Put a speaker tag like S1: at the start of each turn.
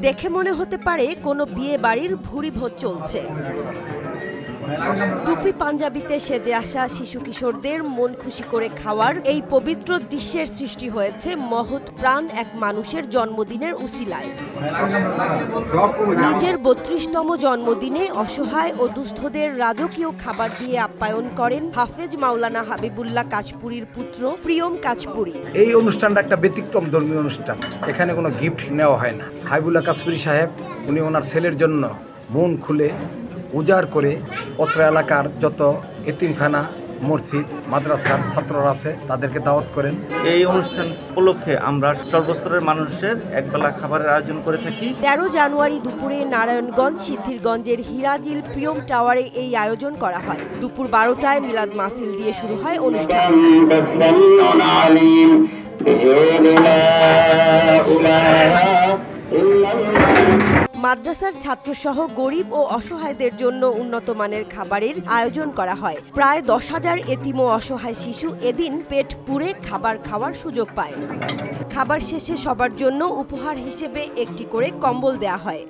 S1: দেখে মনে হতে পারে কোনো বিয়ে বাড়ির ভুরিভোজ চলছে। টুপি পাঞ্জাবিতে সেজে আসা শিশু কিশোরদের মন খুশি করে খাওয়ার এই পবিত্র দৃশ্যের সৃষ্টি হয়েছে মহৎ প্রাণ এক মানুষের জন্মদিনের উসিলায়। নিজের ৩২তম জন্মদিনে অসহায় ও দুস্থদের রাজকীয় খাবার দিয়ে আপ্যায়ন করেন হাফেজ মাওলানা হাবিবুল্লাহ কাশপুরীর পুত্র প্রিয়ম কাশপুরী।
S2: এই অনুষ্ঠানটা একটা ব্যতিক্রম ধর্মীয় অনুষ্ঠান। এখানে কোনো গিফট নেওয়া হয় না। হাবিবুল্লাহ কাশপুরী সাহেব উনি ওনার ছেলের জন্য মন খুলে উজাড় করে অত্র এলাকার যত এতিমখানা, মসজিদ, মাদ্রাসার ছাত্ররা আছে তাদেরকে দাওয়াত করেন।
S3: এই অনুষ্ঠান উপলক্ষে আমরা সর্বস্তরের মানুষের একবেলা খাবারের আয়োজন করে থাকি।
S1: ১৩ জানুয়ারি দুপুরে নারায়ণগঞ্জ সিদ্ধিরগঞ্জের হিরাজিল প্রিয়ম টাওয়ারে এই আয়োজন করা হয়। দুপুর ১২টায় মিলাদ মাহফিল দিয়ে শুরু হয় অনুষ্ঠান। মাদ্রাসার ছাত্রসহ গরিব ও অসহায়দের জন্য উন্নত মানের খাবারের আয়োজন করা হয়। প্রায় ১০,০০০ এতিম ও অসহায় শিশু এদিন পেট পুরে খাবার খাওয়ার সুযোগ পায়। খাবার শেষে সবার জন্য উপহার হিসেবে একটি করে কম্বল দেয়া হয়।